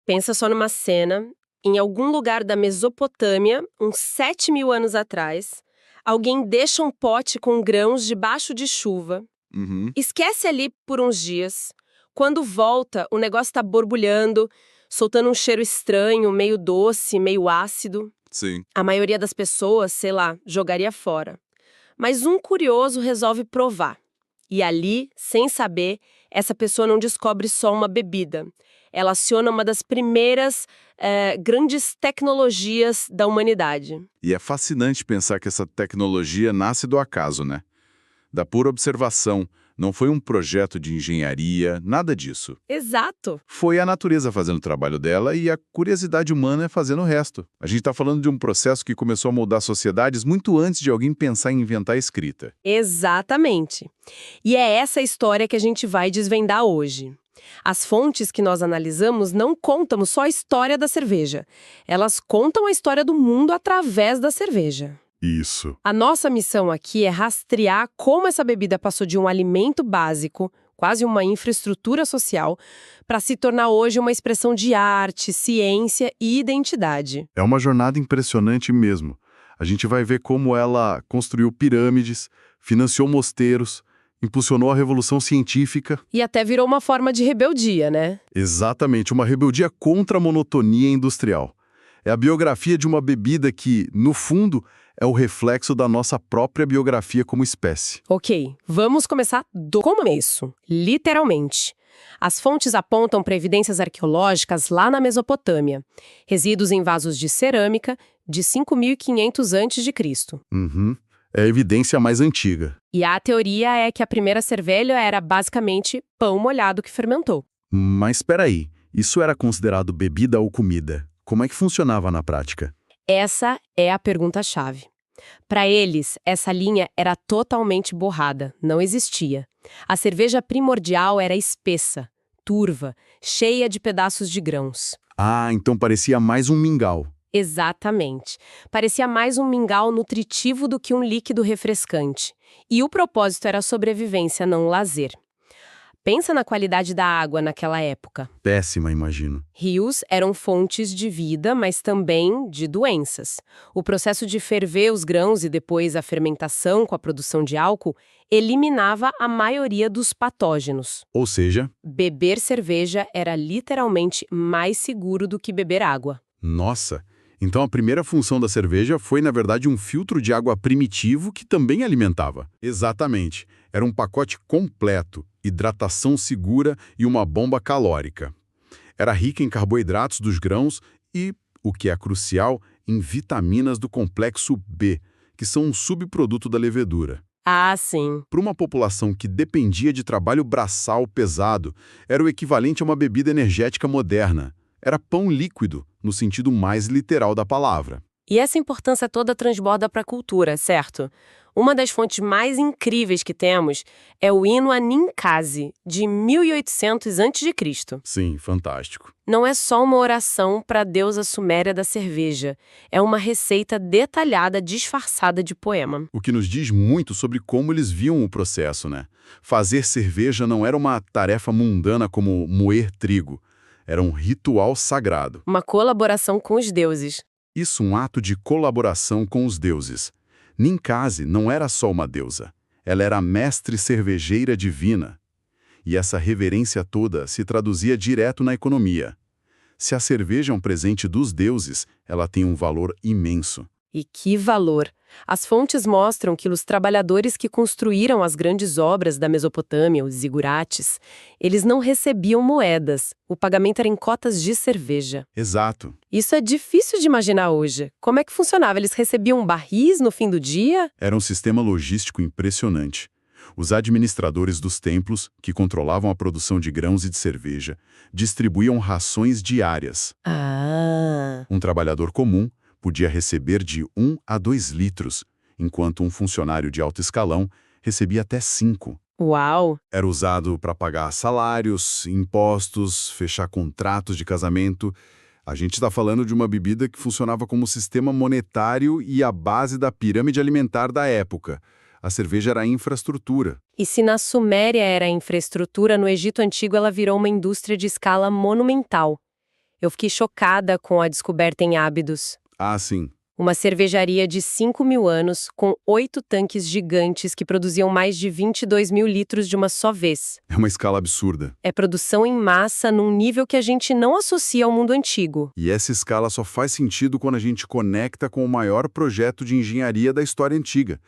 Pensa só numa cena, em algum lugar da Mesopotâmia, uns 7.000 anos atrás, alguém deixa um pote com grãos debaixo de chuva, Uhum, esquece ali por uns dias. Quando volta, o negócio tá borbulhando, soltando um cheiro estranho, meio doce, meio ácido. sim. A maioria das pessoas, sei lá, jogaria fora. Mas um curioso resolve provar. E ali, sem saber, essa pessoa não descobre só uma bebida. Ela aciona uma das primeiras grandes tecnologias da humanidade. E é fascinante pensar que essa tecnologia nasce do acaso, né? Da pura observação. Não foi um projeto de engenharia, nada disso. Exato! Foi a natureza fazendo o trabalho dela e a curiosidade humana fazendo o resto. A gente está falando de um processo que começou a moldar sociedades muito antes de alguém pensar em inventar a escrita. Exatamente. E é essa história que a gente vai desvendar hoje. As fontes que nós analisamos não contam só a história da cerveja. Elas contam a história do mundo através da cerveja. Isso. A nossa missão aqui é rastrear como essa bebida passou de um alimento básico, quase uma infraestrutura social, para se tornar hoje uma expressão de arte, ciência e identidade. É uma jornada impressionante mesmo. A gente vai ver como ela construiu pirâmides, financiou mosteiros, impulsionou a revolução científica. E até virou uma forma de rebeldia, né? Exatamente, uma rebeldia contra a monotonia industrial. É a biografia de uma bebida que, no fundo, é o reflexo da nossa própria biografia como espécie. Ok, vamos começar do começo, literalmente. As fontes apontam para evidências arqueológicas lá na Mesopotâmia, resíduos em vasos de cerâmica de 5.500 a.C. Uhum. É a evidência mais antiga. E a teoria é que a primeira cerveja era basicamente pão molhado que fermentou. Mas espera aí, isso era considerado bebida ou comida? Como é que funcionava na prática? Essa é a pergunta-chave. Para eles, essa linha era totalmente borrada, não existia. A cerveja primordial era espessa, turva, cheia de pedaços de grãos. Ah, então parecia mais um mingau. Exatamente. Parecia mais um mingau nutritivo do que um líquido refrescante. E o propósito era a sobrevivência, não o lazer. Pensa na qualidade da água naquela época. Péssima, imagino. Rios eram fontes de vida, mas também de doenças. O processo de ferver os grãos e depois a fermentação com a produção de álcool eliminava a maioria dos patógenos. Ou seja, Beber cerveja era literalmente mais seguro do que beber água. nossa, então a primeira função da cerveja foi, na verdade, um filtro de água primitivo que também alimentava. Exatamente. Era um pacote completo, hidratação segura e uma bomba calórica. Era rica em carboidratos dos grãos e, o que é crucial, em vitaminas do complexo B, que são um subproduto da levedura. Ah, sim. Para uma população que dependia de trabalho braçal pesado, era o equivalente a uma bebida energética moderna. Era pão líquido, no sentido mais literal da palavra. E essa importância toda transborda para a cultura, certo? Uma das fontes mais incríveis que temos é o hino a Ninkasi, de 1800 a.C. Sim, fantástico. Não é só uma oração para a deusa suméria da cerveja, é uma receita detalhada disfarçada de poema. O que nos diz muito sobre como eles viam o processo, né? Fazer cerveja não era uma tarefa mundana como moer trigo. Era um ritual sagrado. Uma colaboração com os deuses. Isso um ato de colaboração com os deuses. Ninkasi não era só uma deusa. Ela era a mestre cervejeira divina. E essa reverência toda se traduzia direto na economia. Se a cerveja é um presente dos deuses, ela tem um valor imenso. E que valor! As fontes mostram que os trabalhadores que construíram as grandes obras da Mesopotâmia, os zigurates, eles não recebiam moedas. O pagamento era em cotas de cerveja. Exato. Isso é difícil de imaginar hoje. Como é que funcionava? Eles recebiam barris no fim do dia? Era um sistema logístico impressionante. Os administradores dos templos, que controlavam a produção de grãos e de cerveja, distribuíam rações diárias. Ah! Um trabalhador comum podia receber de 1 a 2 litros, enquanto um funcionário de alto escalão recebia até 5. Uau! Era usado para pagar salários, impostos, fechar contratos de casamento. A gente está falando de uma bebida que funcionava como sistema monetário e a base da pirâmide alimentar da época. A cerveja era a infraestrutura. E se na Suméria era a infraestrutura, no Egito Antigo ela virou uma indústria de escala monumental. Eu fiquei chocada com a descoberta em Ábidos. Ah, sim. Uma cervejaria de 5.000 anos, com 8 tanques gigantes que produziam mais de 22 mil litros de uma só vez. É uma escala absurda. É produção em massa num nível que a gente não associa ao mundo antigo. E essa escala só faz sentido quando a gente conecta com o maior projeto de engenharia da história antiga,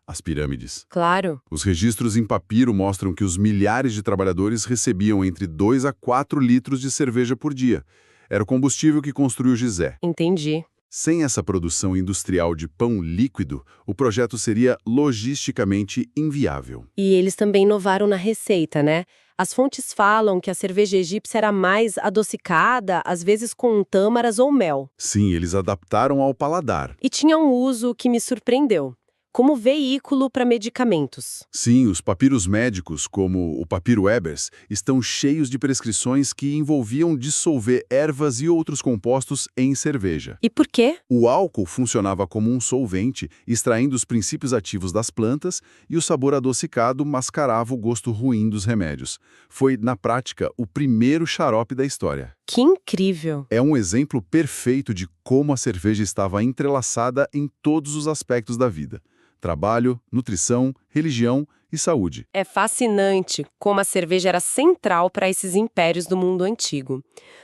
as pirâmides. Claro. Os registros em papiro mostram que os milhares de trabalhadores recebiam entre 2 a 4 litros de cerveja por dia. Era o combustível que construiu Gizé. Entendi. Sem essa produção industrial de pão líquido, o projeto seria logisticamente inviável. E eles também inovaram na receita, né? As fontes falam que a cerveja egípcia era mais adocicada, às vezes com tâmaras ou mel. Sim, eles adaptaram ao paladar. E tinha um uso que me surpreendeu, como veículo para medicamentos. Sim, os papiros médicos, como o papiro Ebers, estão cheios de prescrições que envolviam dissolver ervas e outros compostos em cerveja. E por quê? O álcool funcionava como um solvente, extraindo os princípios ativos das plantas, e o sabor adocicado mascarava o gosto ruim dos remédios. Foi, na prática, o primeiro xarope da história. Que incrível! É um exemplo perfeito de como a cerveja estava entrelaçada em todos os aspectos da vida: trabalho, nutrição, religião e saúde. É fascinante como a cerveja era central para esses impérios do mundo antigo.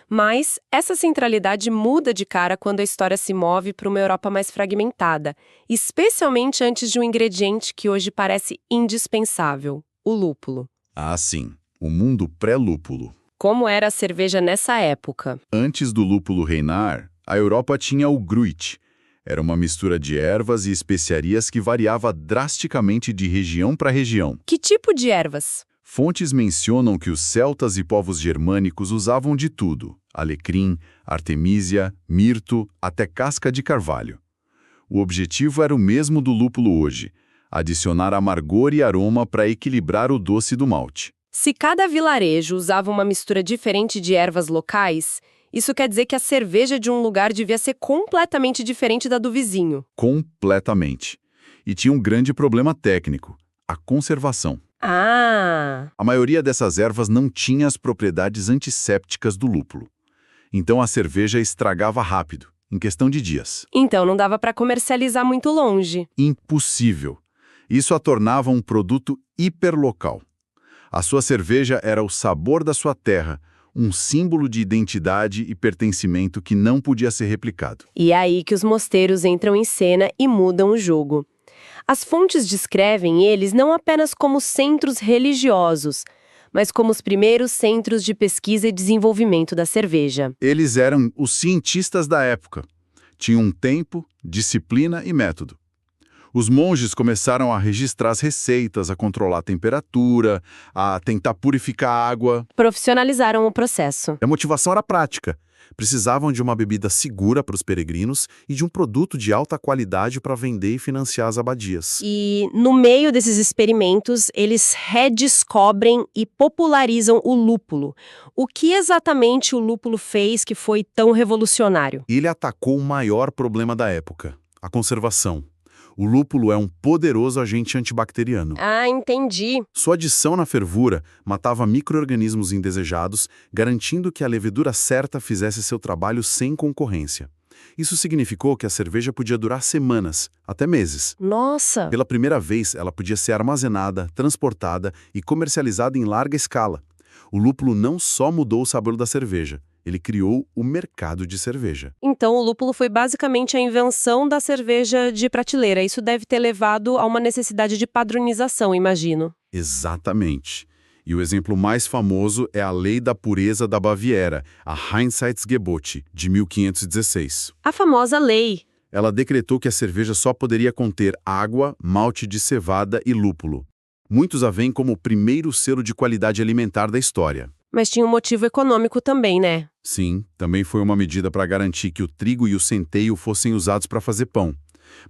Mas essa centralidade muda de cara quando a história se move para uma Europa mais fragmentada, especialmente antes de um ingrediente que hoje parece indispensável: o lúpulo. Ah, sim. O mundo pré-lúpulo. Como era a cerveja nessa época? Antes do lúpulo reinar, a Europa tinha o Gruit. Era uma mistura de ervas e especiarias que variava drasticamente de região para região. Que tipo de ervas? Fontes mencionam que os celtas e povos germânicos usavam de tudo: alecrim, artemísia, mirto, até casca de carvalho. O objetivo era o mesmo do lúpulo hoje: adicionar amargor e aroma para equilibrar o doce do malte. Se cada vilarejo usava uma mistura diferente de ervas locais, isso quer dizer que a cerveja de um lugar devia ser completamente diferente da do vizinho. Completamente. E tinha um grande problema técnico: a conservação. Ah! A maioria dessas ervas não tinha as propriedades antissépticas do lúpulo. Então a cerveja estragava rápido, em questão de dias. Então não dava para comercializar muito longe. Impossível. Isso a tornava um produto hiperlocal. A sua cerveja era o sabor da sua terra, um símbolo de identidade e pertencimento que não podia ser replicado. E é aí que os mosteiros entram em cena e mudam o jogo. As fontes descrevem eles não apenas como centros religiosos, mas como os primeiros centros de pesquisa e desenvolvimento da cerveja. Eles eram os cientistas da época. Tinham tempo, disciplina e método. Os monges começaram a registrar as receitas, a controlar a temperatura, a tentar purificar a água. Profissionalizaram o processo. A motivação era prática. Precisavam de uma bebida segura para os peregrinos e de um produto de alta qualidade para vender e financiar as abadias. E, no meio desses experimentos, eles redescobrem e popularizam o lúpulo. O que exatamente o lúpulo fez que foi tão revolucionário? Ele atacou o maior problema da época: a conservação. O lúpulo é um poderoso agente antibacteriano. Ah, entendi. Sua adição na fervura matava micro-organismos indesejados, garantindo que a levedura certa fizesse seu trabalho sem concorrência. Isso significou que a cerveja podia durar semanas, até meses. Nossa! Pela primeira vez, ela podia ser armazenada, transportada e comercializada em larga escala. O lúpulo não só mudou o sabor da cerveja, ele criou o mercado de cerveja. Então, o lúpulo foi basicamente a invenção da cerveja de prateleira. Isso deve ter levado a uma necessidade de padronização, imagino. Exatamente. E o exemplo mais famoso é a Lei da Pureza da Baviera, a Reinheitsgebot, de 1516. A famosa lei. Ela decretou que a cerveja só poderia conter água, malte de cevada e lúpulo. Muitos a veem como o primeiro selo de qualidade alimentar da história. Mas tinha um motivo econômico também, né? Sim, também foi uma medida para garantir que o trigo e o centeio fossem usados para fazer pão.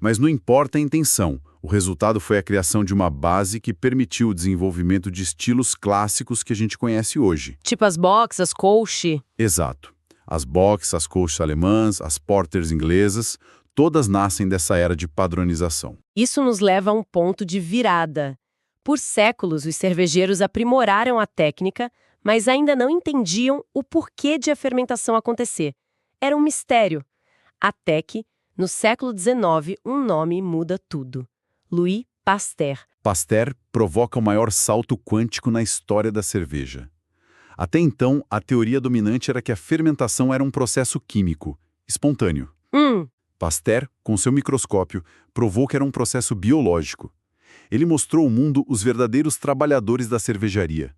Mas não importa a intenção, o resultado foi a criação de uma base que permitiu o desenvolvimento de estilos clássicos que a gente conhece hoje. Tipo as Bock, as Kolsch. Exato. As Bocks, as Kolsch alemãs, as Porters inglesas, todas nascem dessa era de padronização. Isso nos leva a um ponto de virada. Por séculos, os cervejeiros aprimoraram a técnica, mas ainda não entendiam o porquê de a fermentação acontecer. Era um mistério. Até que, no século XIX, um nome muda tudo. Louis Pasteur. Pasteur provoca o maior salto quântico na história da cerveja. Até então, a teoria dominante era que a fermentação era um processo químico, espontâneo. Pasteur, com seu microscópio, provou que era um processo biológico. Ele mostrou ao mundo os verdadeiros trabalhadores da cervejaria.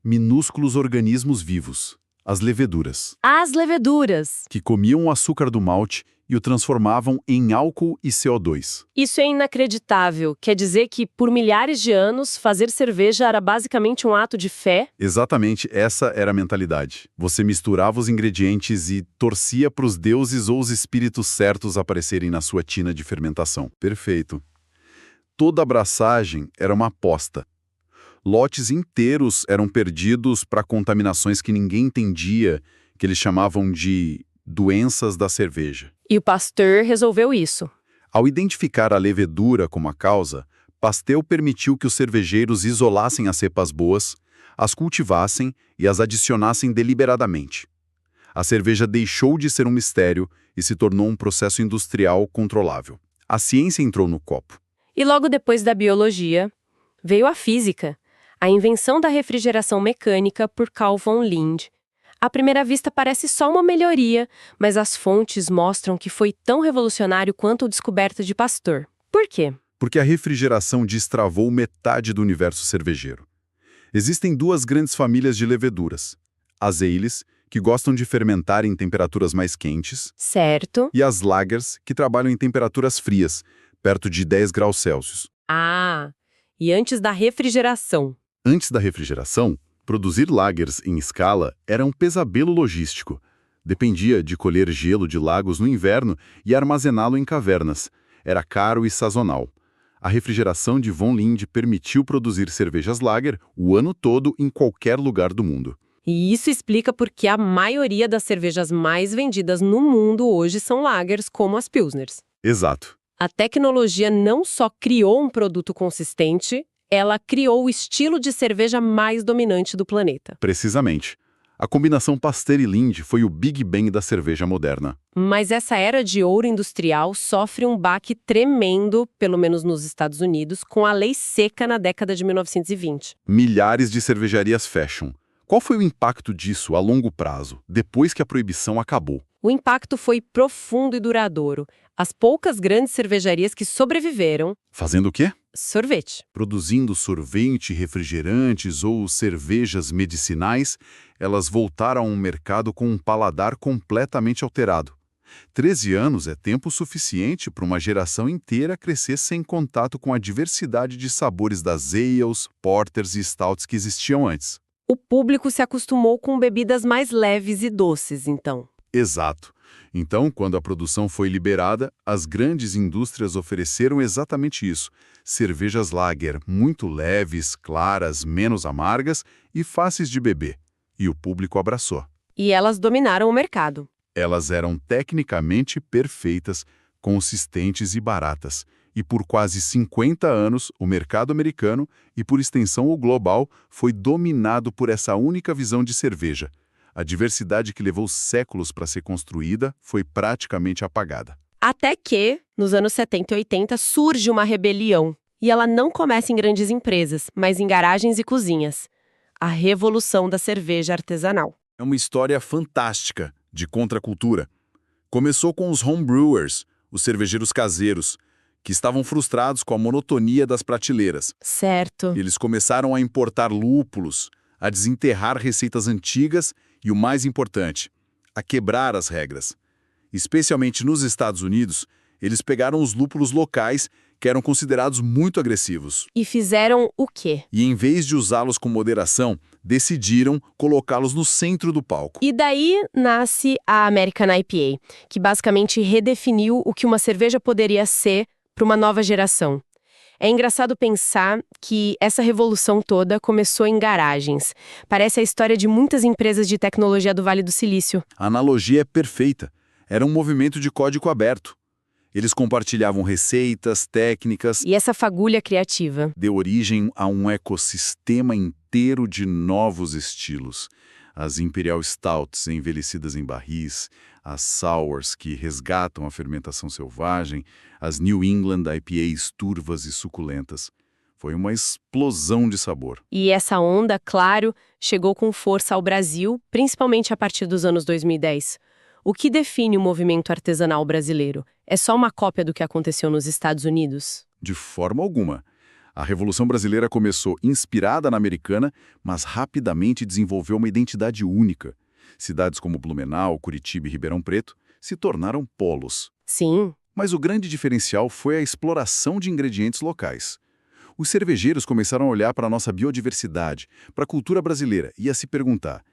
Minúsculos organismos vivos, as leveduras. As leveduras! Que comiam o açúcar do malte e o transformavam em álcool e CO2. Isso é inacreditável. Quer dizer que, por milhares de anos, fazer cerveja era basicamente um ato de fé? Exatamente essa era a mentalidade. Você misturava os ingredientes e torcia para os deuses ou os espíritos certos aparecerem na sua tina de fermentação. Perfeito. Toda abraçagem era uma aposta. Lotes inteiros eram perdidos para contaminações que ninguém entendia, que eles chamavam de doenças da cerveja. E o Pasteur resolveu isso. Ao identificar a levedura como a causa, Pasteur permitiu que os cervejeiros isolassem as cepas boas, as cultivassem e as adicionassem deliberadamente. A cerveja deixou de ser um mistério e se tornou um processo industrial controlável. A ciência entrou no copo. E logo depois da biologia, veio a física, a invenção da refrigeração mecânica por Carl von Linde. À primeira vista parece só uma melhoria, mas as fontes mostram que foi tão revolucionário quanto a descoberta de Pasteur. Por quê? Porque a refrigeração destravou metade do universo cervejeiro. Existem duas grandes famílias de leveduras. As ales, que gostam de fermentar em temperaturas mais quentes. Certo. E as lagers, que trabalham em temperaturas frias, perto de 10 graus Celsius. Ah, e antes da refrigeração? Antes da refrigeração, produzir lagers em escala era um pesadelo logístico. Dependia de colher gelo de lagos no inverno e armazená-lo em cavernas. Era caro e sazonal. A refrigeração de von Linde permitiu produzir cervejas lager o ano todo em qualquer lugar do mundo. E isso explica por que a maioria das cervejas mais vendidas no mundo hoje são lagers, como as Pilsners. Exato. A tecnologia não só criou um produto consistente, ela criou o estilo de cerveja mais dominante do planeta. Precisamente. A combinação Pasteur e Linde foi o Big Bang da cerveja moderna. Mas essa era de ouro industrial sofre um baque tremendo, pelo menos nos Estados Unidos, com a lei seca na década de 1920. Milhares de cervejarias fecham. Qual foi o impacto disso a longo prazo, depois que a proibição acabou? O impacto foi profundo e duradouro. As poucas grandes cervejarias que sobreviveram... Fazendo o quê? Sorvete. Produzindo sorvete, refrigerantes ou cervejas medicinais, elas voltaram a um mercado com um paladar completamente alterado. 13 anos é tempo suficiente para uma geração inteira crescer sem contato com a diversidade de sabores das ales, porters e stouts que existiam antes. O público se acostumou com bebidas mais leves e doces, então. Exato. Então, quando a produção foi liberada, as grandes indústrias ofereceram exatamente isso. Cervejas lager muito leves, claras, menos amargas e fáceis de beber. E o público abraçou. E elas dominaram o mercado. Elas eram tecnicamente perfeitas, consistentes e baratas. E por quase 50 anos, o mercado americano, e por extensão o global, foi dominado por essa única visão de cerveja. A diversidade que levou séculos para ser construída foi praticamente apagada. Até que, nos anos 70 e 80, surge uma rebelião. E ela não começa em grandes empresas, mas em garagens e cozinhas. A revolução da cerveja artesanal. É uma história fantástica de contracultura. Começou com os homebrewers, os cervejeiros caseiros, que estavam frustrados com a monotonia das prateleiras. Certo. Eles começaram a importar lúpulos, a desenterrar receitas antigas e, o mais importante, a quebrar as regras. Especialmente nos Estados Unidos, eles pegaram os lúpulos locais, que eram considerados muito agressivos. E fizeram o quê? E, em vez de usá-los com moderação, decidiram colocá-los no centro do palco. E daí nasce a American IPA, que basicamente redefiniu o que uma cerveja poderia ser para uma nova geração. É engraçado pensar que essa revolução toda começou em garagens. Parece a história de muitas empresas de tecnologia do Vale do Silício. A analogia é perfeita. Era um movimento de código aberto. Eles compartilhavam receitas, técnicas, E essa fagulha criativa? deu origem a um ecossistema inteiro de novos estilos. As Imperial Stouts envelhecidas em barris, as Sours que resgatam a fermentação selvagem, as New England IPAs turvas e suculentas. Foi uma explosão de sabor. E essa onda, claro, chegou com força ao Brasil, principalmente a partir dos anos 2010. O que define o movimento artesanal brasileiro? É só uma cópia do que aconteceu nos Estados Unidos? De forma alguma. A Revolução Brasileira começou inspirada na americana, mas rapidamente desenvolveu uma identidade única. Cidades como Blumenau, Curitiba e Ribeirão Preto se tornaram polos. Sim. Mas o grande diferencial foi a exploração de ingredientes locais. Os cervejeiros começaram a olhar para a nossa biodiversidade, para a cultura brasileira e a se perguntar: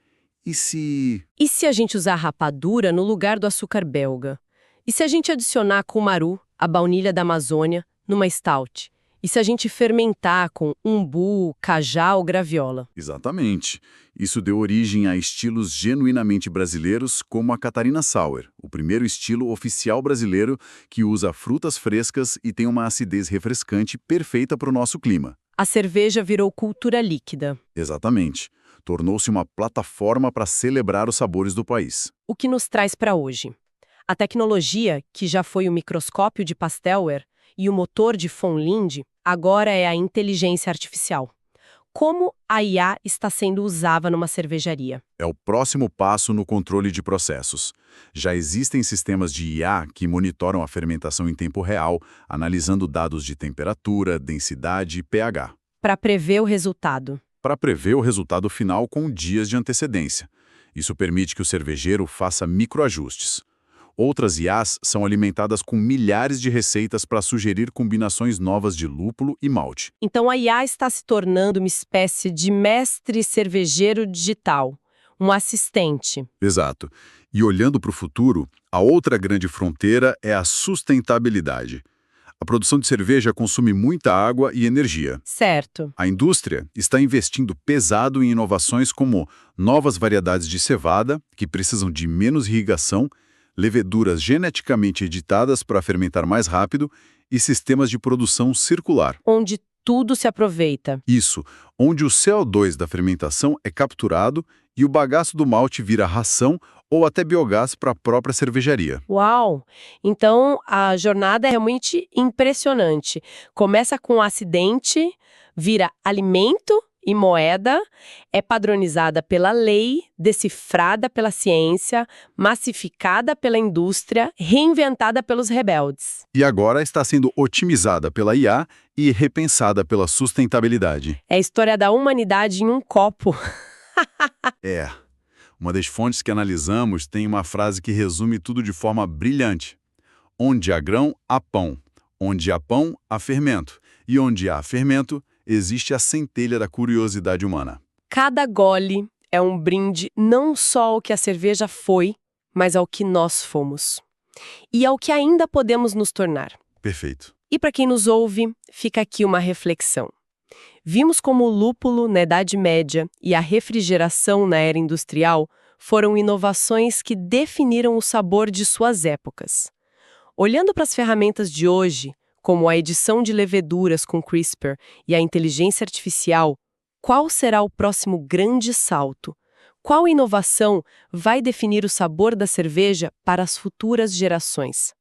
e se... E se a gente usar rapadura no lugar do açúcar belga? E se a gente adicionar cumaru, a baunilha da Amazônia, numa stout? E se a gente fermentar com umbu, cajá ou graviola? Exatamente. Isso deu origem a estilos genuinamente brasileiros, como a Catarina Sour, o primeiro estilo oficial brasileiro que usa frutas frescas e tem uma acidez refrescante perfeita para o nosso clima. A cerveja virou cultura líquida. Exatamente. Tornou-se uma plataforma para celebrar os sabores do país. O que nos traz para hoje? A tecnologia, que já foi o microscópio de Pasteur e o motor de von Linde, agora é a inteligência artificial. Como a IA está sendo usada numa cervejaria? É o próximo passo no controle de processos. Já existem sistemas de IA que monitoram a fermentação em tempo real, analisando dados de temperatura, densidade e pH. Para prever o resultado. Para prever o resultado final com dias de antecedência. Isso permite que o cervejeiro faça microajustes. Outras IAs são alimentadas com milhares de receitas para sugerir combinações novas de lúpulo e malte. Então a IA está se tornando uma espécie de mestre cervejeiro digital, um assistente. Exato. E olhando para o futuro, a outra grande fronteira é a sustentabilidade. A produção de cerveja consome muita água e energia. Certo. A indústria está investindo pesado em inovações como novas variedades de cevada, que precisam de menos irrigação, leveduras geneticamente editadas para fermentar mais rápido e sistemas de produção circular. Onde tudo se aproveita. Isso, onde o CO2 da fermentação é capturado e o bagaço do malte vira ração ou até biogás para a própria cervejaria. Uau! Então a jornada é realmente impressionante. Começa com um acidente, vira alimento e moeda, é padronizada pela lei, decifrada pela ciência, massificada pela indústria, reinventada pelos rebeldes. E agora está sendo otimizada pela IA e repensada pela sustentabilidade. É a história da humanidade em um copo. É. Uma das fontes que analisamos tem uma frase que resume tudo de forma brilhante. Onde há grão, há pão. Onde há pão, há fermento. E onde há fermento, existe a centelha da curiosidade humana. Cada gole é um brinde não só ao que a cerveja foi, mas ao que nós fomos. E ao que ainda podemos nos tornar. Perfeito. E para quem nos ouve, fica aqui uma reflexão. Vimos como o lúpulo na Idade Média e a refrigeração na era industrial foram inovações que definiram o sabor de suas épocas. Olhando para as ferramentas de hoje, como a edição de leveduras com CRISPR e a inteligência artificial, qual será o próximo grande salto? Qual inovação vai definir o sabor da cerveja para as futuras gerações?